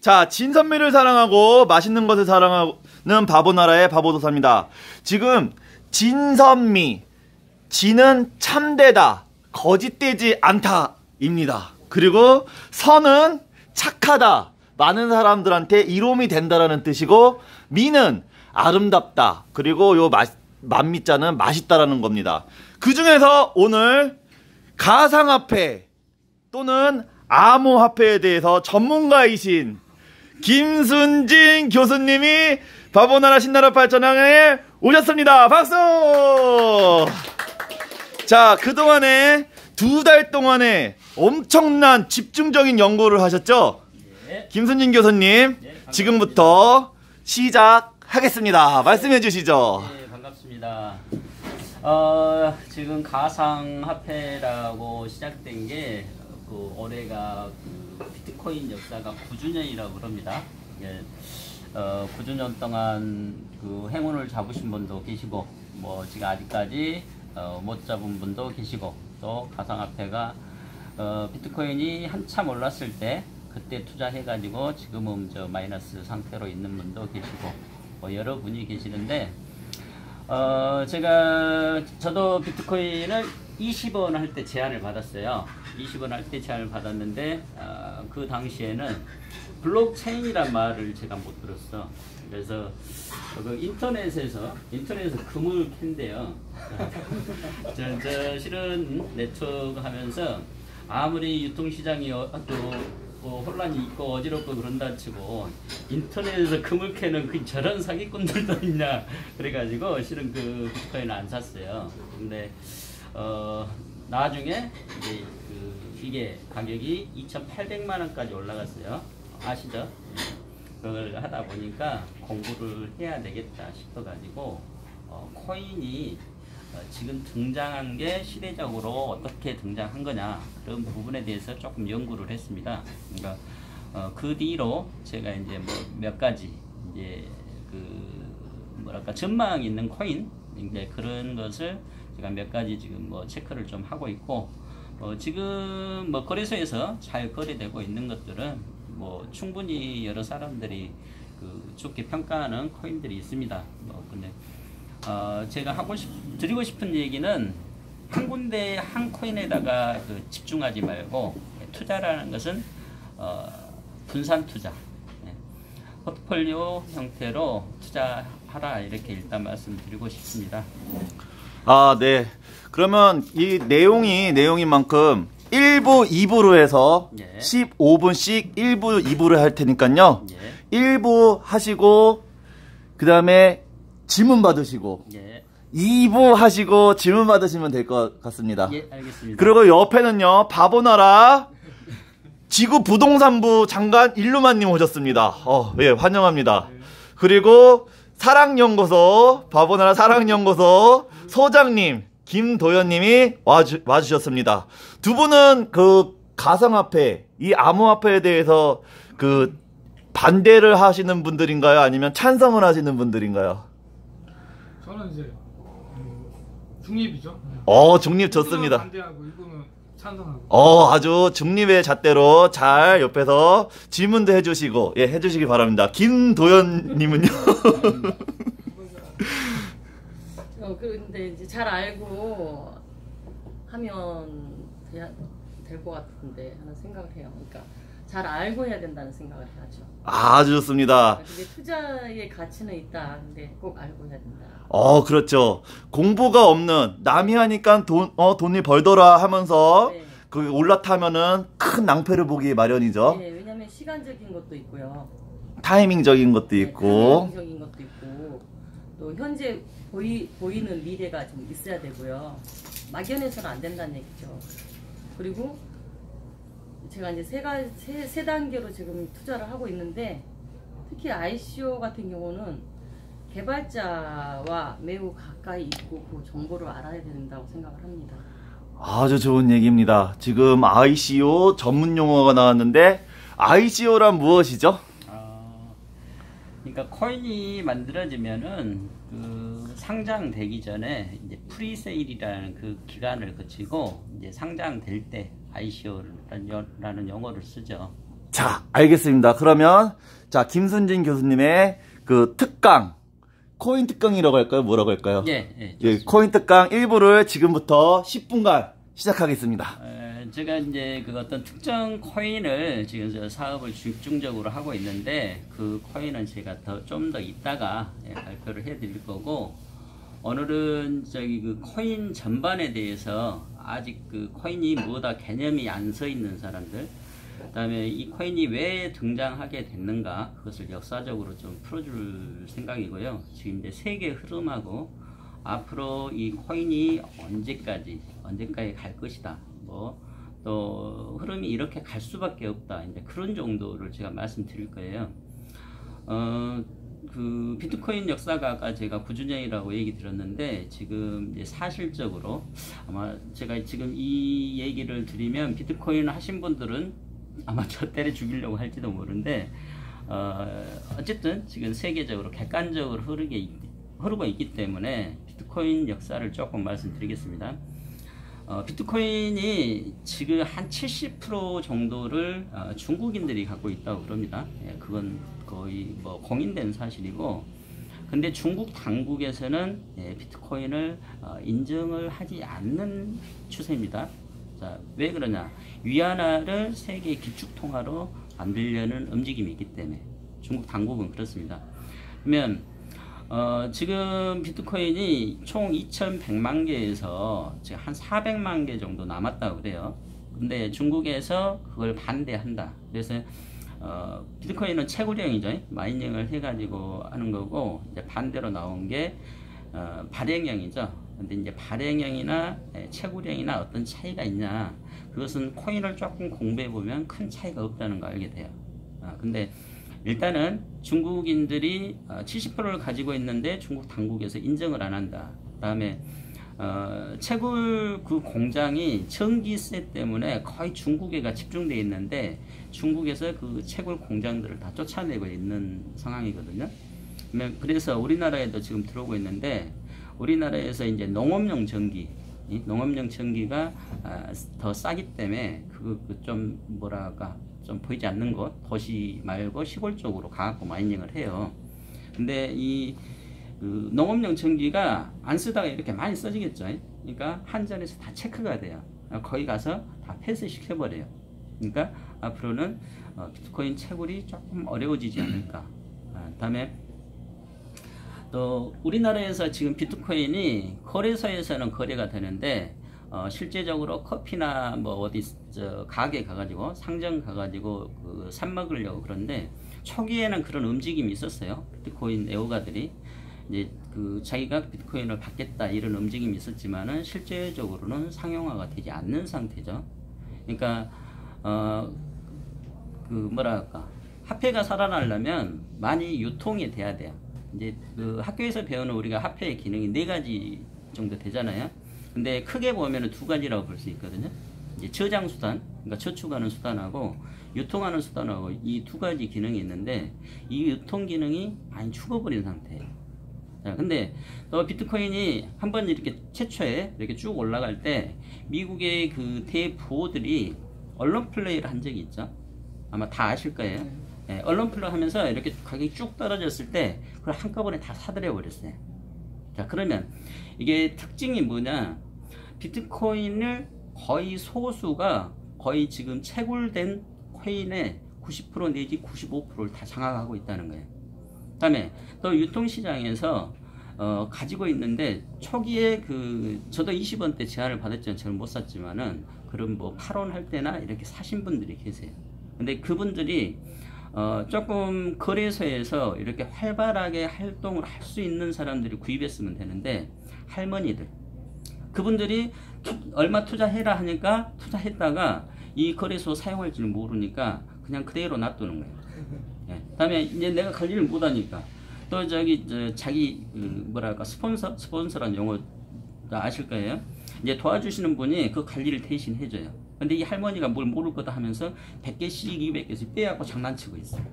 자, 진선미를 사랑하고 맛있는 것을 사랑하는 바보나라의 바보도사입니다. 지금 진선미, 진은 참되다, 거짓되지 않다 입니다. 그리고 선은 착하다, 많은 사람들한테 이로움이 된다라는 뜻이고, 미는 아름답다, 그리고 요 만미자는 맛있다라는 겁니다. 그 중에서 오늘 가상화폐 또는 암호화폐에 대해서 전문가이신 김순진 교수님이 바보나라 신나라 발전항에 오셨습니다. 박수! 자, 그동안에 2달 동안에 엄청난 집중적인 연구를 하셨죠? 네. 김순진 교수님, 네, 지금부터 시작하겠습니다. 말씀해 주시죠. 네, 반갑습니다. 지금 가상화폐라고 시작된 게 올해가 비트코인 역사가 9주년이라고 그럽니다. 예, 9주년 동안 행운을 잡으신 분도 계시고, 지금 아직까지 못 잡은 분도 계시고, 또 가상화폐가 비트코인이 한참 올랐을 때 그때 투자해가지고 지금은 마이너스 상태로 있는 분도 계시고, 여러 분이 계시는데, 저도 비트코인을 20원 할 때 제안을 받았어요. 20원 할 때 제안을 받았는데, 그 당시에는 블록체인이란 말을 제가 못 들었어. 그래서 인터넷에서 금을 캔대요. 저 실은 네트워크 하면서 아무리 유통시장이 혼란이 있고 어지럽고 그런다 치고 인터넷에서 금을 캐는 저런 사기꾼들도 있냐 그래가지고 실은 비트코인을 안 샀어요. 근데 나중에 이제 이게 가격이 2,800만 원까지 올라갔어요. 아시죠? 그걸 하다 보니까 공부를 해야 되겠다 싶어가지고 코인이 지금 등장한 게 시대적으로 어떻게 등장한 거냐 그런 부분에 대해서 조금 연구를 했습니다. 그러니까 그 뒤로 제가 이제 몇 가지 이제 전망 있는 코인 이제 그런 것을 제가 몇 가지 지금 체크를 좀 하고 있고, 지금 거래소에서 잘 거래되고 있는 것들은 충분히 여러 사람들이 좋게 평가하는 코인들이 있습니다. 근데 제가 드리고 싶은 얘기는 한 군데 한 코인에다가 집중하지 말고 투자라는 것은 분산 투자, 포트폴리오 형태로 투자하라 이렇게 일단 말씀드리고 싶습니다. 아, 네. 그러면 이 내용인 만큼 1부, 2부로 해서 15분씩 1부, 2부를 할 테니까요. 1부 하시고 그 다음에 질문 받으시고 2부 하시고 질문 받으시면 될 것 같습니다. 예, 알겠습니다. 그리고 옆에는요, 바보나라 지구부동산부 장관 일루마님 오셨습니다. 예, 환영합니다. 그리고 사랑연구소, 바보나라 사랑연구소 소장님 김도현님이 와주셨습니다. 두 분은 가상화폐, 이 암호화폐에 대해서 반대를 하시는 분들인가요? 아니면 찬성을 하시는 분들인가요? 저는 이제 중립이죠. 중립 좋습니다. 반대하고 이분은 찬성하고. 아주 중립의 잣대로 잘 옆에서 질문도 해주시고, 해주시기 바랍니다. 김도현님은요? 그런데 이제 잘 알고 하면 될 것 같은데 하는 생각을 해요. 그러니까 잘 알고 해야 된다는 생각을 하죠. 아주 좋습니다. 그게 투자의 가치는 있다. 근데 꼭 알고 해야 된다. 그렇죠. 공부가 없는 남이 하니까 돈이 벌더라 하면서 올라타면은 큰 낭패를 보기 마련이죠. 네, 왜냐면 시간적인 것도 있고요. 타이밍적인 것도 있고. 타이밍적인 것도 있고. 또 현재 보이는 미래가 좀 있어야 되고요. 막연해서는 안 된다는 얘기죠. 그리고 제가 이제 세 단계로 지금 투자를 하고 있는데, 특히 ICO 같은 경우는 개발자와 매우 가까이 있고 그 정보를 알아야 된다고 생각을 합니다. 아주 좋은 얘기입니다. 지금 ICO 전문 용어가 나왔는데, ICO란 무엇이죠? 그러니까 코인이 만들어지면은 상장되기 전에 이제 프리세일이라는 그 기간을 거치고 이제 상장될 때 ICO라는 용어를 쓰죠. 자, 알겠습니다. 그러면 자, 김순진 교수님의 그 특강, 코인 특강이라고 할까요? 뭐라고 할까요? 예, 코인 특강 1부를 지금부터 10분간 시작하겠습니다. 제가 이제 그 어떤 특정 코인을 지금 저 사업을 집중적으로 하고 있는데, 그 코인은 제가 좀 더 이따가 발표를 해드릴 거고, 오늘은 저기 그 코인 전반에 대해서 아직 그 코인이 뭐다 개념이 안 서 있는 사람들, 그 다음에 이 코인이 왜 등장하게 됐는가, 그것을 역사적으로 좀 풀어줄 생각이고요. 지금 이제 세계 흐름하고 앞으로 이 코인이 언제까지 갈 것이다, 또 흐름이 이렇게 갈 수밖에 없다, 이제 그런 정도를 제가 말씀드릴 거예요. 그 비트코인 역사가 아까 제가 9주년이라고 얘기 들었는데, 지금 이제 사실적으로 아마 제가 지금 이 얘기를 드리면 비트코인 하신 분들은 아마 저 때려 죽이려고 할지도 모르는데, 어쨌든 지금 세계적으로 객관적으로 흐르고 있기 때문에 비트코인 역사를 조금 말씀드리겠습니다. 비트코인이 지금 한 70% 정도를 중국인들이 갖고 있다고 그럽니다. 그건 거의 뭐 공인된 사실이고, 근데 중국 당국에서는 비트코인을 인정을 하지 않는 추세입니다. 자, 왜 그러냐? 위안화를 세계 기축통화로 만들려는 움직임이 있기 때문에 중국 당국은 그렇습니다. 그러면 지금 비트코인이 총 2100만 개에서 지금 한 400만 개 정도 남았다고 그래요. 근데 중국에서 그걸 반대한다. 그래서 비트코인은 채굴형이죠. 마이닝을 해가지고 하는 거고, 이제 반대로 나온 게 발행형이죠. 근데 이제 발행형이나 채굴형이나 어떤 차이가 있냐? 그것은 코인을 조금 공부해 보면 큰 차이가 없다는 거 알게 돼요. 근데 일단은 중국인들이 70%를 가지고 있는데 중국 당국에서 인정을 안 한다. 그 다음에 채굴 그 공장이 전기세 때문에 거의 중국에가 집중되어 있는데, 중국에서 그 채굴 공장들을 다 쫓아내고 있는 상황이거든요. 그래서 우리나라에도 지금 들어오고 있는데, 우리나라에서 이제 농업용 전기가 더 싸기 때문에 좀 뭐랄까 좀 보이지 않는 곳, 도시 말고 시골 쪽으로 가갖고 마이닝을 해요. 근데 그 농업용 전기가 안 쓰다가 이렇게 많이 써지겠죠. 그러니까 한전에서 다 체크가 돼요. 거기 가서 다 폐쇄시켜버려요. 그러니까 앞으로는 비트코인 채굴이 조금 어려워지지 않을까. 다음에 또 우리나라에서 지금 비트코인이 거래소에서는 거래가 되는데, 실제적으로 커피나 뭐 어디 가게 가가지고 상점 가가지고 그 사 먹으려고 그런데, 초기에는 그런 움직임이 있었어요. 비트코인 애호가들이 이제 그 자기가 비트코인을 받겠다 이런 움직임이 있었지만은 실제적으로는 상용화가 되지 않는 상태죠. 그러니까 그 뭐랄까, 화폐가 살아나려면 많이 유통이 돼야 돼요. 이제 그 학교에서 배우는 우리가 화폐의 기능이 4가지 정도 되잖아요. 근데 크게 보면은 2가지라고 볼 수 있거든요. 이제 저장 수단, 그러니까 저축하는 수단하고 유통하는 수단하고 이 2가지 기능이 있는데, 이 유통 기능이 많이 죽어버린 상태예요. 자, 근데 또 비트코인이 한번 이렇게 최초에 이렇게 쭉 올라갈 때 미국의 그 대부호들이 언론 플레이를 한 적이 있죠. 아마 다 아실 거예요. 언론 플레이 하면서 이렇게 가격이 쭉 떨어졌을 때 그걸 한꺼번에 다 사들여 버렸어요. 자, 그러면 이게 특징이 뭐냐? 비트코인을 거의 소수가 거의 지금 채굴된 코인의 90% 내지 95%를 다 장악하고 있다는 거예요. 그 다음에 또 유통시장에서 가지고 있는데, 초기에 저도 20원대 제한을 받았지만 저는 못 샀지만은, 그런 뭐 8원 할 때나 이렇게 사신 분들이 계세요. 근데 그분들이 조금 거래소에서 이렇게 활발하게 활동을 할 수 있는 사람들이 구입했으면 되는데, 할머니들, 그분들이 얼마 투자해라 하니까 투자했다가 이 거래소 사용할 줄 모르니까 그냥 그대로 놔두는 거예요. 다음에 이제 내가 관리를 못하니까 또 자기 뭐랄까 스폰서란 용어 아실 거예요. 이제 도와주시는 분이 그 관리를 대신 해줘요. 근데 이 할머니가 뭘 모를 거다 하면서 100개씩 200개씩 빼갖고 장난치고 있어요.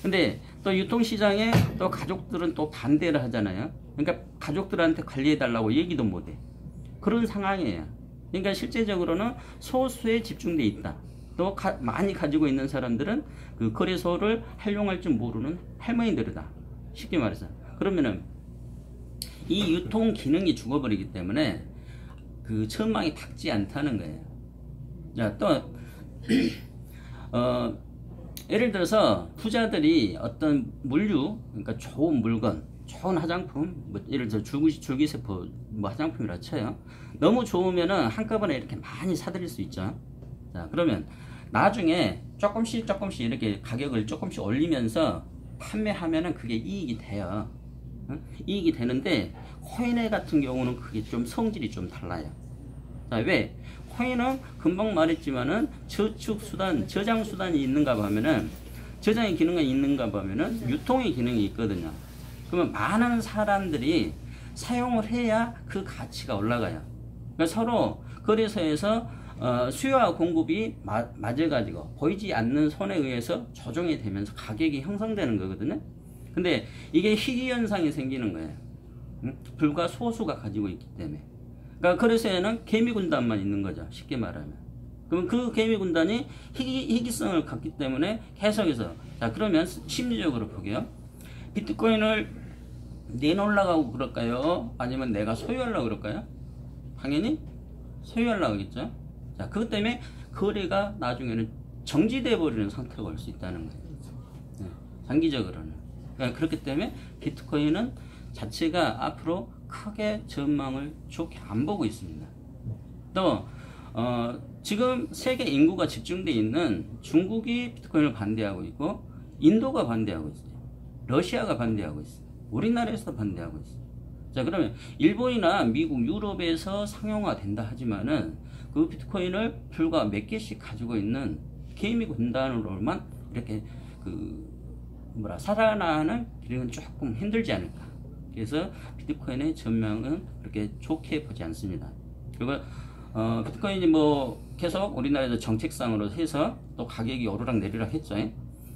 근데 또 유통시장에 또 가족들은 또 반대를 하잖아요. 그러니까 가족들한테 관리해달라고 얘기도 못해. 그런 상황이에요. 그러니까 실제적으로는 소수에 집중돼 있다. 또 많이 가지고 있는 사람들은 그 거래소를 활용할 줄 모르는 할머니들이다. 쉽게 말해서. 그러면은 이 유통 기능이 죽어버리기 때문에 그 전망이 밝지 않다는 거예요. 자, 또 예를 들어서 부자들이 어떤 물류, 그러니까 좋은 물건, 좋은 화장품, 뭐 예를 들어 줄기세포 뭐 화장품이라 쳐요. 너무 좋으면은 한꺼번에 이렇게 많이 사들일 수 있죠. 자, 그러면 나중에 조금씩 이렇게 가격을 조금씩 올리면서 판매하면은 그게 이익이 돼요. 이익이 되는데 코인에 같은 경우는 그게 좀 성질이 좀 달라요. 자, 왜? 코인은 금방 말했지만은 저축수단, 저장수단이 있는가 하면은 저장의 기능이 있는가 하면은 유통의 기능이 있거든요. 그러면 많은 사람들이 사용을 해야 그 가치가 올라가요. 그러니까 서로 거래소에서 수요와 공급이 맞아가지고 보이지 않는 손에 의해서 조정이 되면서 가격이 형성되는 거거든요. 근데 이게 희귀현상이 생기는 거예요. 불과 소수가 가지고 있기 때문에. 그러니까 거래소에는 개미군단만 있는 거죠. 쉽게 말하면. 그럼 그 개미군단이 희귀성을 갖기 때문에 계속해서. 자, 그러면 심리적으로 보게요. 비트코인을 내놓으려고 그럴까요? 아니면 내가 소유하려고 그럴까요? 당연히 소유하려고 하겠죠. 자, 그것 때문에 거래가 나중에는 정지돼 버리는 상태가 올 수 있다는 거예요. 네, 장기적으로는. 그러니까 그렇기 때문에 비트코인은 자체가 앞으로 크게 전망을 좋게 안 보고 있습니다. 또 지금 세계 인구가 집중되어 있는 중국이 비트코인을 반대하고 있고 인도가 반대하고 있어요. 러시아가 반대하고 있어요. 우리나라에서도 반대하고 있어요. 자, 그러면 일본이나 미국, 유럽에서 상용화 된다 하지만은 그 비트코인을 불과 몇 개씩 가지고 있는 개미 군단으로만 이렇게 살아나는 길은 조금 힘들지 않을까. 그래서 비트코인의 전망은 그렇게 좋게 보지 않습니다. 그리고 비트코인이 뭐 계속 우리나라에서 정책상으로 해서 또 가격이 오르락 내리락 했죠.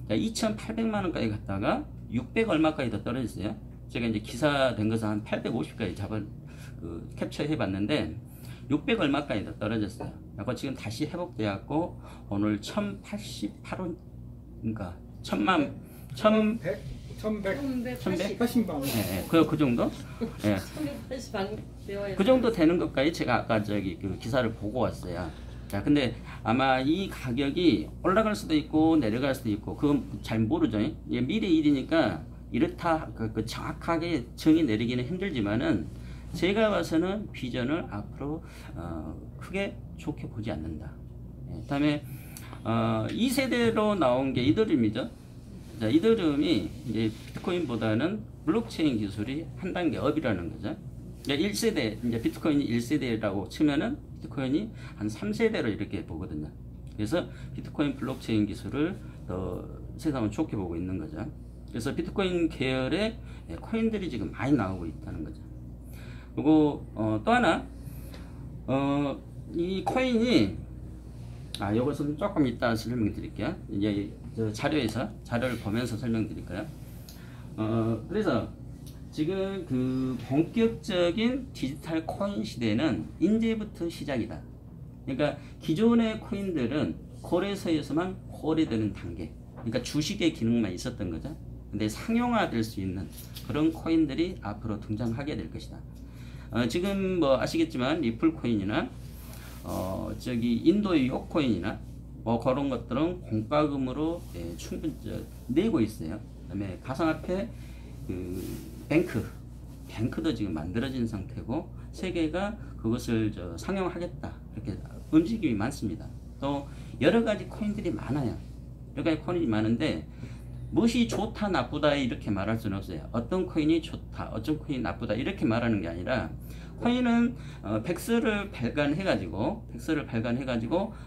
2,800만 원까지 갔다가 600 얼마까지 더 떨어졌어요. 제가 이제 기사 된 것은 한 850까지 캡처해 봤는데 600 얼마까지 더 떨어졌어요. 그리고 지금 다시 회복되었고 오늘 1,088원, 그러니까 1180만 원. 네, 그 정도? 네. 1180방 그 정도 되는 것까지 제가 아까 그 기사를 보고 왔어요. 자, 근데 아마 이 가격이 올라갈 수도 있고 내려갈 수도 있고 그건 잘 모르죠. 미래 일이니까 이렇다 정확하게 정의 내리기는 힘들지만은 제가 봐서는 비전을 앞으로 크게 좋게 보지 않는다. 그다음에 2세대로 나온 게 이더리움이죠. 자, 이더리움이 이제 비트코인보다는 블록체인 기술이 한 단계 업이라는 거죠. 1세대, 이제 비트코인이 1세대라고 치면은 비트코인이 한 3세대로 이렇게 보거든요. 그래서 비트코인 블록체인 기술을 더 세상은 좋게 보고 있는 거죠. 그래서 비트코인 계열의 코인들이 지금 많이 나오고 있다는 거죠. 그리고 또 하나, 이 코인이, 요것은 조금 이따 설명드릴게요. 이제 자료를 보면서 설명드릴까요? 그래서 지금 그 본격적인 디지털 코인 시대는 이제부터 시작이다. 그러니까 기존의 코인들은 거래소에서만 거래되는 단계, 그러니까 주식의 기능만 있었던 거죠. 근데 상용화될 수 있는 그런 코인들이 앞으로 등장하게 될 것이다. 지금 뭐 아시겠지만 리플 코인이나 인도의 요코인이나 뭐 그런 것들은 공과금으로 충분히 내고 있어요. 그다음에 가상화폐 뱅크도 지금 만들어진 상태고 세계가 그것을 상용하겠다 이렇게 움직임이 많습니다. 또 여러 가지 코인들이 많아요. 여러 가지 코인이 많은데 무엇이 좋다 나쁘다 이렇게 말할 수는 없어요. 어떤 코인이 좋다, 어떤 코인이 나쁘다 이렇게 말하는 게 아니라 코인은 벡스를 발간해가지고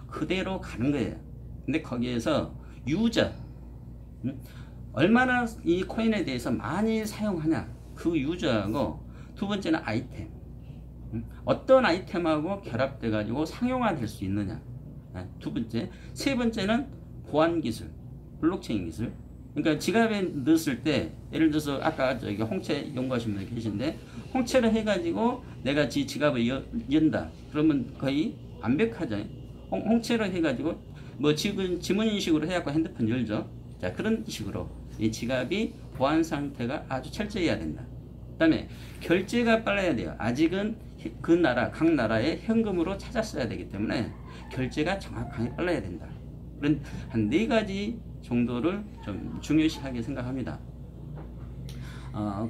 그대로 가는 거예요. 근데 거기에서 유저, 얼마나 이 코인에 대해서 많이 사용하냐 그 유저하고 두 번째는 아이템, 어떤 아이템하고 결합돼 가지고 상용화될 수 있느냐 두 번째, 세 번째는 보안 기술, 블록체인 기술. 그러니까 지갑에 넣었을 때 예를 들어서 아까 홍채 연구하신 분이 계신데 홍채를 해가지고 내가 지갑을 연다 그러면 거의 완벽하잖아요. 홍채를 해가지고 뭐 지금 지문인식으로 해갖고 핸드폰 열죠. 자, 그런 식으로 이 지갑이 보안 상태가 아주 철저해야 된다. 그 다음에 결제가 빨라야 돼요. 아직은 그 나라, 각 나라의 현금으로 찾았어야 되기 때문에 결제가 정확하게 빨라야 된다. 그런 한 4가지 정도를 좀 중요시하게 생각합니다.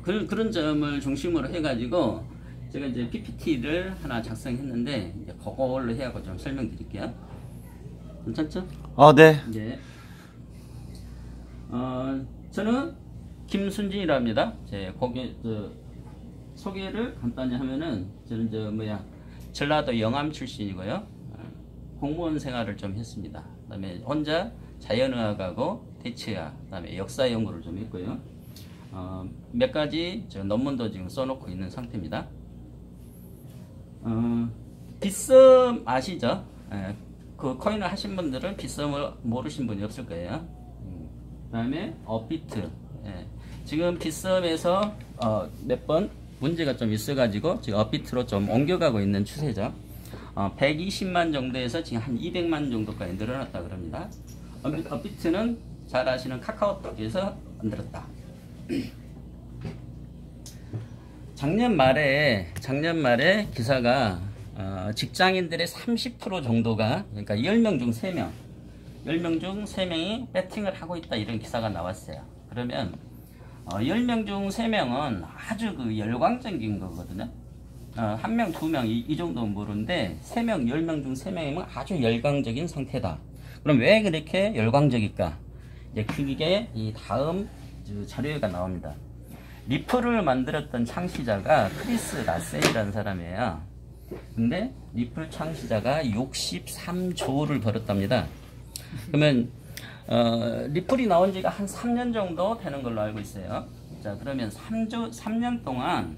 그런 점을 중심으로 해가지고 제가 이제 PPT를 하나 작성했는데 이제 그걸로 해갖고 좀 설명드릴게요. 괜찮죠? 네. 네. 저는 김순진이라 합니다. 제 소개를 간단히 하면은 저는 전라도 영암 출신이고요. 공무원 생활을 좀 했습니다. 그다음에 혼자 자연의학하고 대체학, 그다음에 역사 연구를 좀 했고요. 몇 가지 논문도 지금 써놓고 있는 상태입니다. 빗썸 아시죠? 그 코인을 하신 분들은 빗썸을 모르신 분이 없을 거예요. 그 다음에 업비트. 지금 빗썸에서 몇 번 문제가 좀 있어가지고 지금 업비트로 좀 옮겨가고 있는 추세죠. 120만 정도에서 지금 한 200만 정도까지 늘어났다 그럽니다. 업비트는 잘 아시는 카카오톡에서 만들었다. 작년 말에 기사가 직장인들의 30% 정도가, 그러니까 10명 중 3명 10명 중 3명이 배팅을 하고 있다, 이런 기사가 나왔어요. 그러면 10명 중 3명은 아주 열광적인 거거든요. 1명, 2명 이 정도는 모르는데 3명, 10명 중 3명이면 아주 열광적인 상태다. 그럼 왜 그렇게 열광적일까? 이제 그게 이 다음 자료가 나옵니다. 리플을 만들었던 창시자가 크리스 라셀이라는 사람이에요. 근데 리플 창시자가 63조를 벌었답니다. 그러면 리플이 나온 지가 한 3년 정도 되는 걸로 알고 있어요. 자, 그러면 3년 동안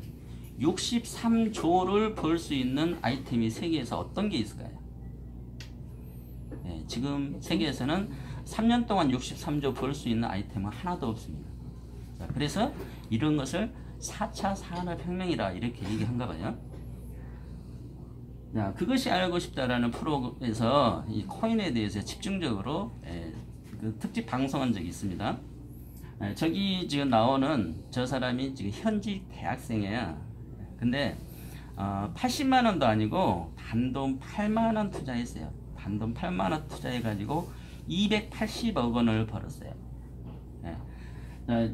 63조를 벌 수 있는 아이템이 세계에서 어떤 게 있을까요? 지금 세계에서는 3년 동안 63조 벌 수 있는 아이템은 하나도 없습니다. 자, 그래서 이런 것을 4차 산업혁명이라 이렇게 얘기한가 봐요. 자, 그것이 알고 싶다라는 프로에서 이 코인에 대해서 집중적으로 특집 방송한 적이 있습니다. 저기 지금 나오는 저 사람이 지금 현직 대학생이에요. 근데 80만원도 아니고 단돈 8만원 투자했어요. 단돈 8만원 투자해가지고 280억 원을 벌었어요.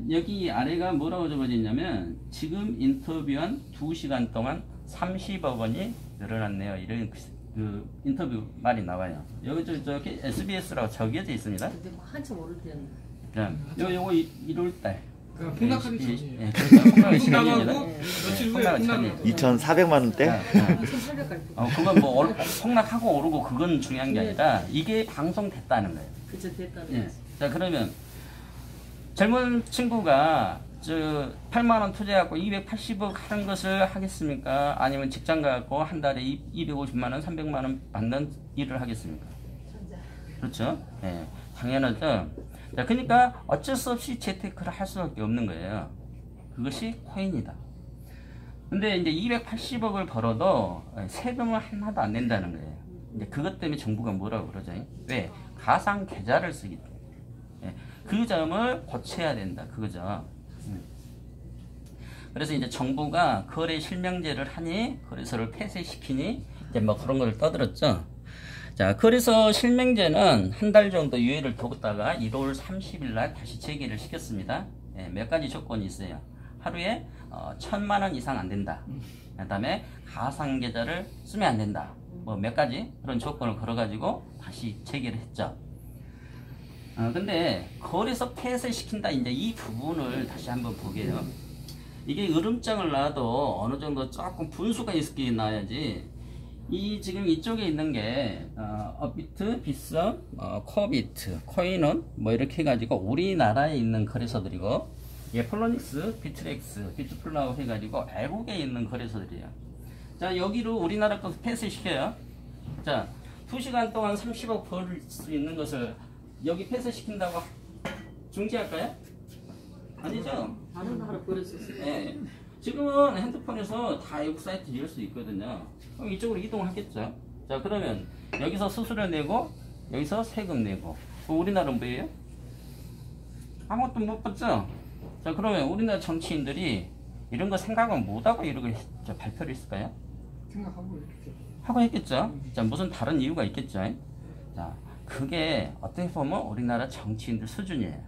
여기 아래가 뭐라고 적어졌냐면 지금 인터뷰한 2시간 동안 30억 원이 늘어났네요. 이런 그 인터뷰 말이 나와요. 여기 저기 SBS라고 적혀져 있습니다. 근데 한참 오를 때는. 요거 1월달. 폭락하기 전이에요. 예, 폭락이 전입니다. 며칠 후에 폭락이 폭락을. 2,400만 원대? 1,800까지. 그건 뭐 폭락하고 오르고 그건 중요한 게 아니라 이게 방송됐다는 거예요. 그쵸, 됐다는 예. 거지. 자, 그러면 젊은 친구가 8만 원 투자해갖고 280억 하는 것을 하겠습니까? 아니면 직장 가갖고 한 달에 250만 원, 300만 원 받는 일을 하겠습니까? 그렇죠? 예, 당연하죠. 자, 그러니까 어쩔 수 없이 재테크를 할 수밖에 없는 거예요. 그것이 코인이다. 근데 이제 280억을 벌어도 세금을 하나도 안 낸다는 거예요. 이제 그것 때문에 정부가 뭐라고 그러죠? 왜? 가상 계좌를 쓰기 때문에. 예, 그 점을 고쳐야 된다. 그거죠. 그래서 이제 정부가 거래 실명제를 하니, 거래소를 폐쇄시키니, 이제 뭐 그런 걸 떠들었죠. 자, 거래소 실명제는 한 달 정도 유예를 뒀다가 1월 30일 날 다시 재개를 시켰습니다. 예, 몇 가지 조건이 있어요. 하루에 1,000만 원 이상 안 된다. 그 다음에 가상 계좌를 쓰면 안 된다. 뭐 몇 가지 그런 조건을 걸어가지고 다시 재개를 했죠. 근데 거래소 폐쇄시킨다, 이제 이 부분을 다시 한번 보게요. 이게 으름장을 놔도 어느 정도 조금 분수가 있게 놔야지. 이 지금 이쪽에 있는 게 업비트, 빗썸, 코비트, 코인원 뭐 이렇게 해가지고 우리나라에 있는 거래소들이고, 이게 폴로닉스, 비트렉스, 비트플라워 해가지고 외국에 있는 거래소들이에요. 자, 여기로 우리나라 것을 폐쇄시켜요. 자, 2시간 동안 30억 벌 수 있는 것을 여기 폐쇄시킨다고 중지할까요? 아니죠. 다른 나라 버렸었어요. 네. 지금은 핸드폰에서 다 외국 사이트 열 수 있거든요. 그럼 이쪽으로 이동하겠죠. 자, 그러면 여기서 수수료 내고 여기서 세금 내고. 우리나라는 뭐예요? 아무것도 못 받죠? 자, 그러면 우리나라 정치인들이 이런 거 생각은 못하고 이렇게 발표를 했을까요? 생각하고 있겠죠. 하고 했겠죠? 자, 무슨 다른 이유가 있겠죠? 자, 그게 어떻게 보면 우리나라 정치인들 수준이에요.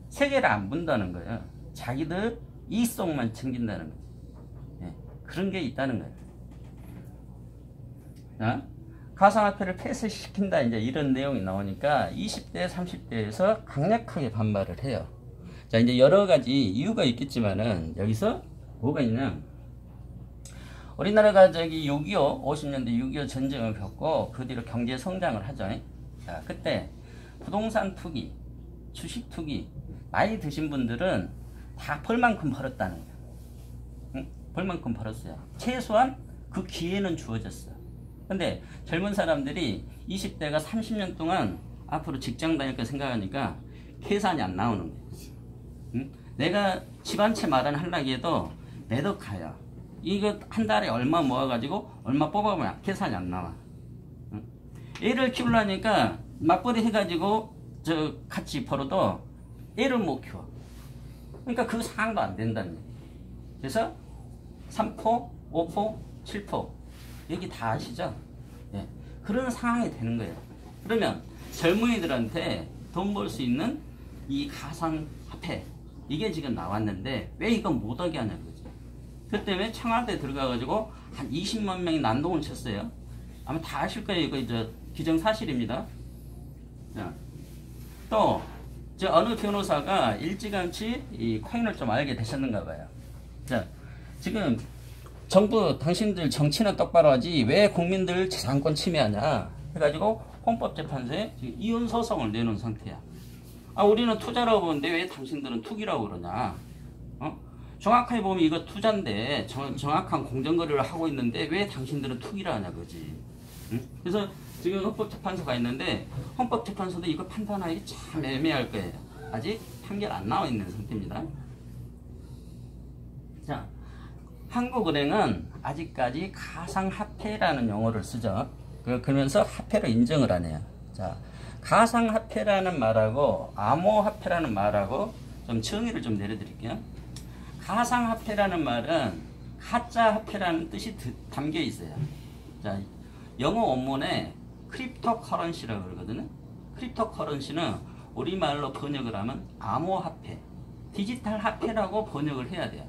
세계를 안 본다는 거예요. 자기들 이익성만 챙긴다는 거죠. 예, 그런 게 있다는 거예요. 자, 가상화폐를 폐쇄시킨다, 이제 이런 내용이 나오니까 20대, 30대에서 강력하게 반발을 해요. 자, 이제 여러 가지 이유가 있겠지만은 여기서 뭐가 있냐? 우리나라가 저기 6.25, 50년대 6.25 전쟁을 겪고 그 뒤로 경제 성장을 하죠. 자, 그때 부동산 투기, 주식 투기, 나이 드신 분들은 다 벌만큼 벌었다는 거예요. 응? 벌만큼 벌었어요. 최소한 그 기회는 주어졌어. 근데 젊은 사람들이 20대가 30년 동안 앞으로 직장 다닐 거 생각하니까 계산이 안 나오는 거예요. 응? 내가 집 한 채 마련하려고 해도 매덕가요. 이거 한 달에 얼마 모아가지고 얼마 뽑아보면 계산이 안 나와. 응? 애를 키우려니까 맞벌이 해가지고 저 같이 벌어도 애를 못 키워. 그러니까 그 상황도 안 된다는 얘기예요. 그래서 3포, 5포, 7포 여기 다 아시죠? 네. 그런 상황이 되는 거예요. 그러면 젊은이들한테 돈 벌 수 있는 이 가상화폐 이게 지금 나왔는데 왜 이건 못하게 하냐 그거지. 그 때문에 청와대 들어가가지고 한 20만 명이 난동을 쳤어요. 아마 다 아실 거예요. 이거 이제 기정사실입니다. 또 저 어느 변호사가 일찌감치 이 코인을 좀 알게 되셨는가 봐요. 자, 지금 정부 당신들 정치는 똑바로 하지 왜 국민들 재산권 침해하냐 해가지고 헌법재판소에 지금 이혼 소송을 내놓은 상태야. 아, 우리는 투자라고 보는데 왜 당신들은 투기라고 그러냐. 정확하게 보면 이거 투자인데 정확한 공정거래를 하고 있는데 왜 당신들은 투기를 하냐 그지. 응? 그래서 지금 헌법재판소가 있는데 헌법재판소도 이거 판단하기 참 애매할 거예요. 아직 판결 안 나와 있는 상태입니다. 자, 한국은행은 아직까지 가상화폐라는 용어를 쓰죠. 그러면서 화폐로 인정을 안 해요. 자, 가상화폐라는 말하고 암호화폐라는 말하고 좀 정의를 좀 내려드릴게요. 가상화폐라는 말은 가짜화폐라는 뜻이 담겨 있어요. 자, 영어 원문에 크립토커런시라고 그러거든요. 크립토커런시는 우리말로 번역을 하면 암호화폐, 디지털 화폐라고 번역을 해야 돼요.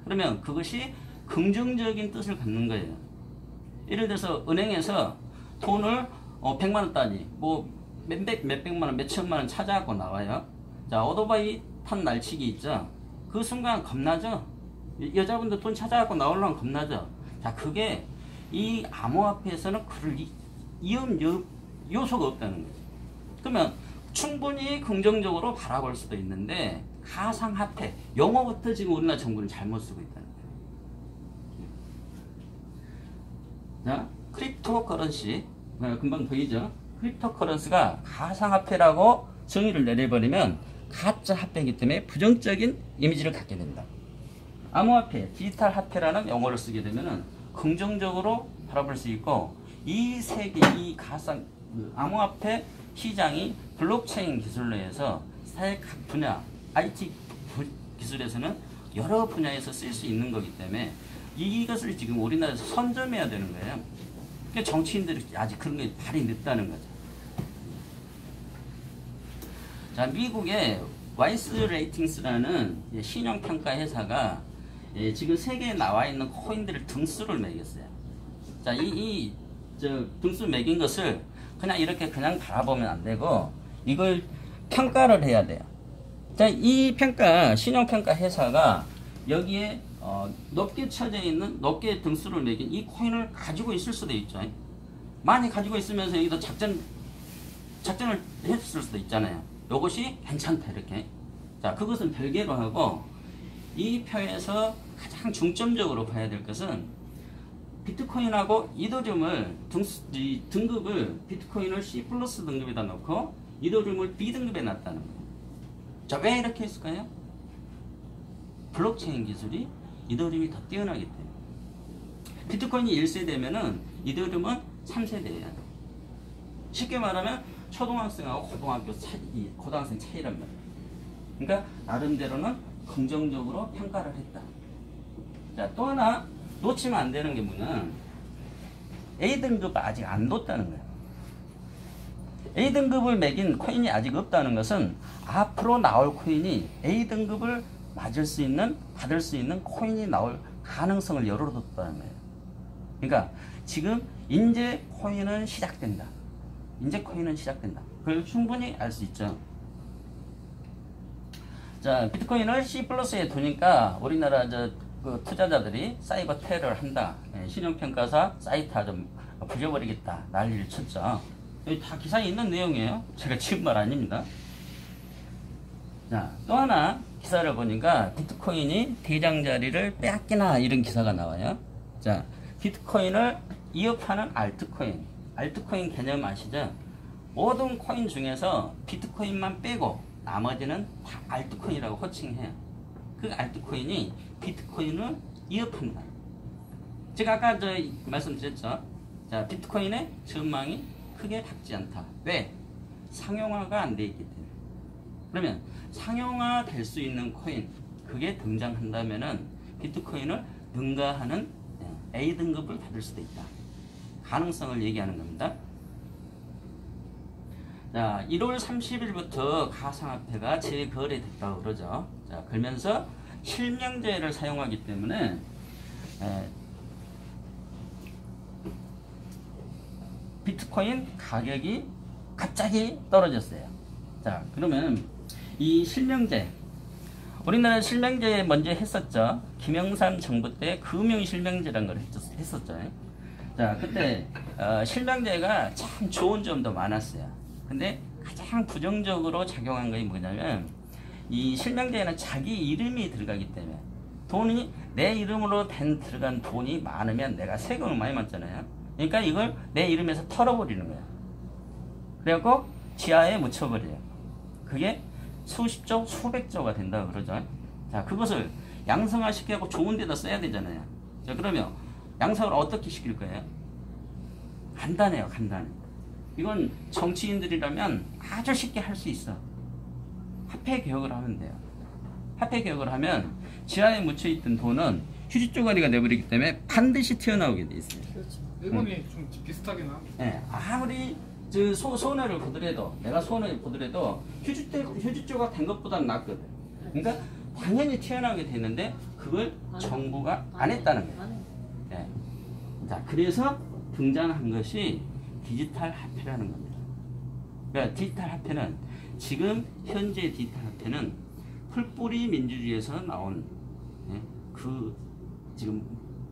그러면 그것이 긍정적인 뜻을 갖는 거예요. 예를 들어서 은행에서 돈을 100만 원 단위, 뭐 몇백만 원, 몇천만 원 찾아갖고 나와요. 자, 오토바이 탄 날치기 있죠. 그 순간 겁나죠. 여자분들 돈 찾아갖고 나오려면 겁나죠. 자, 그게 이 암호화폐에서는 그럴 위험 요소가 없다는 거죠. 그러면 충분히 긍정적으로 바라볼 수도 있는데 가상화폐 용어부터 지금 우리나라 정부는 잘못 쓰고 있다는 거예요. 자, 크립토커런시 금방 보이죠? 크립토커런시가 가상화폐라고 정의를 내려버리면 가짜 화폐이기 때문에 부정적인 이미지를 갖게 된다. 암호화폐, 디지털 화폐라는 용어를 쓰게 되면은 긍정적으로 바라볼 수 있고, 이 세계, 이 가상 암호화폐 시장이 블록체인 기술로 해서 사회 각 분야, IT 기술에서는 여러 분야에서 쓸 수 있는 거기 때문에 이것을 지금 우리나라에서 선점해야 되는 거예요. 그러니까 정치인들이 아직 그런 게 발이 늦다는 거죠. 자, 미국의 와이스 레이팅스라는 신용평가 회사가 지금 세계에 나와 있는 코인들을 등수를 매겼어요. 자, 저 등수 매긴 것을 그냥 이렇게 그냥 바라보면 안 되고 이걸 평가를 해야 돼요. 자, 이 신용평가 회사가 여기에 높게 쳐져 있는, 높게 등수를 매긴 이 코인을 가지고 있을 수도 있죠. 많이 가지고 있으면서 여기도 작전을 했을 수도 있잖아요. 요것이 괜찮다, 이렇게. 자, 그것은 별개로 하고, 이 표에서 가장 중점적으로 봐야 될 것은 비트코인하고 이더리움을 등급을 비트코인을 C 플러스 등급에다 놓고 이더리움을 B 등급에 놨다는 거예요. 자, 왜 이렇게 했을까요? 블록체인 기술이 이더리움이 더 뛰어나기 때문에. 비트코인이 1세대면은 이더리움은 3세대예요. 쉽게 말하면 초등학생하고 고등학생 차이란 말이에요. 그러니까 나름대로는 긍정적으로 평가를 했다. 자, 또 하나 놓치면 안 되는 게 뭐냐, A등급 아직 안 뒀다는 거예요. A등급을 매긴 코인이 아직 없다는 것은 앞으로 나올 코인이 A등급을 받을 수 있는 코인이 나올 가능성을 열어뒀다는 거예요. 그러니까 지금 이제 코인은 시작된다. 그걸 충분히 알 수 있죠. 자, 비트코인을 C+에 두니까 우리나라 그 투자자들이 사이버 테러를 한다. 신용평가사 사이트 좀 부셔버리겠다. 난리를 쳤죠. 여기 다 기사에 있는 내용이에요. 제가 지은 말 아닙니다. 자, 또 하나 기사를 보니까 비트코인이 대장자리를 빼앗기나 이런 기사가 나와요. 자, 비트코인을 이어파는 알트코인 개념 아시죠? 모든 코인 중에서 비트코인만 빼고 나머지는 다 알트코인이라고 호칭해요. 그 알트코인이 비트코인을 이어판다. 제가 아까 말씀드렸죠. 자, 비트코인의 전망이 크게 밝지 않다. 왜? 상용화가 안 돼 있기 때문에. 그러면 상용화 될 수 있는 코인, 그게 등장한다면은 비트코인을 능가하는 A등급을 받을 수도 있다. 가능성을 얘기하는 겁니다. 자, 1월 30일부터 가상화폐가 재거래됐다고 그러죠. 자, 그러면서 실명제를 사용하기 때문에 비트코인 가격이 갑자기 떨어졌어요. 자, 그러면 이 실명제, 우리나라 실명제 먼저 했었죠. 김영삼 정부 때 금융실명제라는 걸 했었죠. 자, 그때 실명제가 참 좋은 점도 많았어요. 근데 가장 부정적으로 작용한 것이 뭐냐면, 이 실명제에는 자기 이름이 들어가기 때문에, 돈이 내 이름으로 들어간 돈이 많으면 내가 세금을 많이 맞잖아요. 그러니까 이걸 내 이름에서 털어버리는 거야. 그래갖고 지하에 묻혀버려요. 그게 수십조, 수백조가 된다고 그러죠. 자, 그것을 양성화 시키고 좋은 데다 써야 되잖아요. 자, 그러면 양성을 어떻게 시킬 거예요? 간단해요, 간단해. 이건 정치인들이라면 아주 쉽게 할 수 있어. 화폐 개혁을 하면 돼요. 화폐 개혁을 하면 지하에 묻혀있던 돈은 휴지 쪼가리가 내버리기 때문에 반드시 튀어나오게 돼 있어요. 그렇죠. 일본이 좀 비슷하긴 하고. 네, 아무리 손해를 보더라도, 내가 손해를 보더라도 휴지 조각 된 것보다는 낫거든. 그러니까 당연히 튀어나오게 되는데 그걸 정부가 안 했다는 거예요. 네. 자, 그래서 등장한 것이 디지털 화폐라는 겁니다. 그러니까 디지털 화폐는, 지금 현재 디지털 화폐는 풀뿌리 민주주의에서 나온 그 지금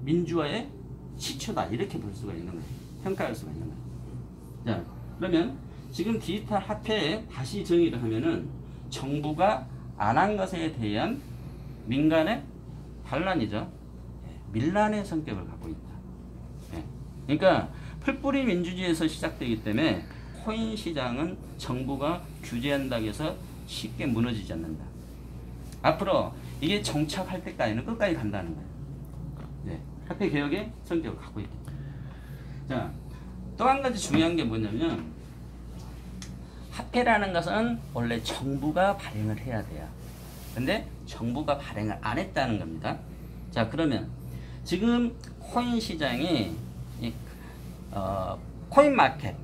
민주화의 시초다, 이렇게 볼 수가 있는 거예요. 평가할 수가 있는 거예요. 자, 그러면 지금 디지털 화폐에 다시 정의를 하면은 정부가 안 한 것에 대한 민간의 반란이죠. 밀란의 성격을 갖고 있다. 그러니까 풀뿌리 민주주의에서 시작되기 때문에 코인 시장은 정부가 규제한다고 해서 쉽게 무너지지 않는다. 앞으로 이게 정착할 때까지는 끝까지 간다는 거예요. 네, 화폐 개혁의 성격을 갖고 있다. 자, 또 한 가지 중요한 게 뭐냐면, 화폐라는 것은 원래 정부가 발행을 해야 돼요. 근데 정부가 발행을 안 했다는 겁니다. 자, 그러면 지금 코인 시장이 코인마켓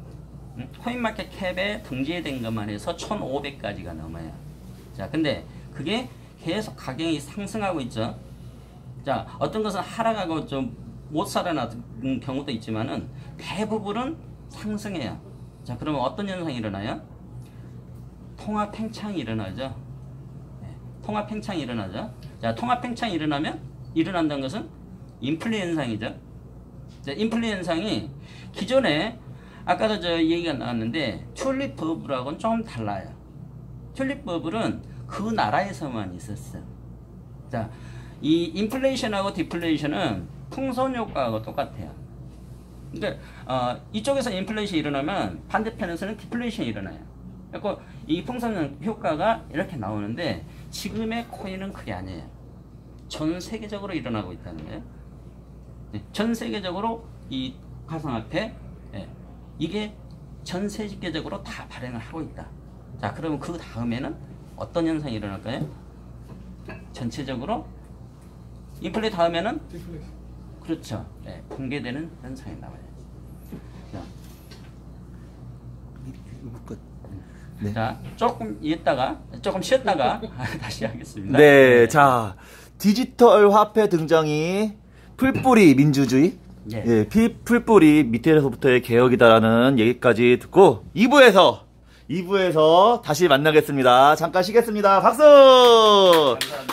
캡에 등재된 것만 해서 1,500가지가 넘어요. 자, 근데 그게 계속 가격이 상승하고 있죠. 자, 어떤 것은 하락하고 좀 못 살아나는 경우도 있지만은 대부분은 상승해요. 자, 그러면 어떤 현상이 일어나요? 통화 팽창이 일어나죠. 네, 통화 팽창이 일어나죠. 자, 통화 팽창이 일어난다는 것은 인플레 현상이죠. 자, 인플레 현상이 기존에 아까도 얘기가 나왔는데 튤립 버블하고는 좀 달라요. 튤립 버블은 그 나라에서만 있었어요. 자, 이 인플레이션하고 디플레이션은 풍선 효과하고 똑같아요. 근데 이쪽에서 인플레이션이 일어나면 반대편에서는 디플레이션이 일어나요. 그래서 이 풍선 효과가 이렇게 나오는데 지금의 코인은 그게 아니에요. 전 세계적으로 일어나고 있다는 거예요. 네, 전 세계적으로 이 가상화폐, 이게 전 세계적으로 다 발행을 하고 있다. 자, 그러면 그 다음에는 어떤 현상이 일어날까요? 전체적으로 인플레 다음에는 디플레이션. 그렇죠. 네, 공개되는 현상이 나와요. 자, 네. 자, 조금 쉬었다가 다시 하겠습니다. 네, 자, 디지털 화폐 등장이 풀뿌리 민주주의, 예. 예, 풀뿌리 밑에서부터의 개혁이다라는 얘기까지 듣고 2부에서 다시 만나겠습니다. 잠깐 쉬겠습니다. 박수! 감사합니다.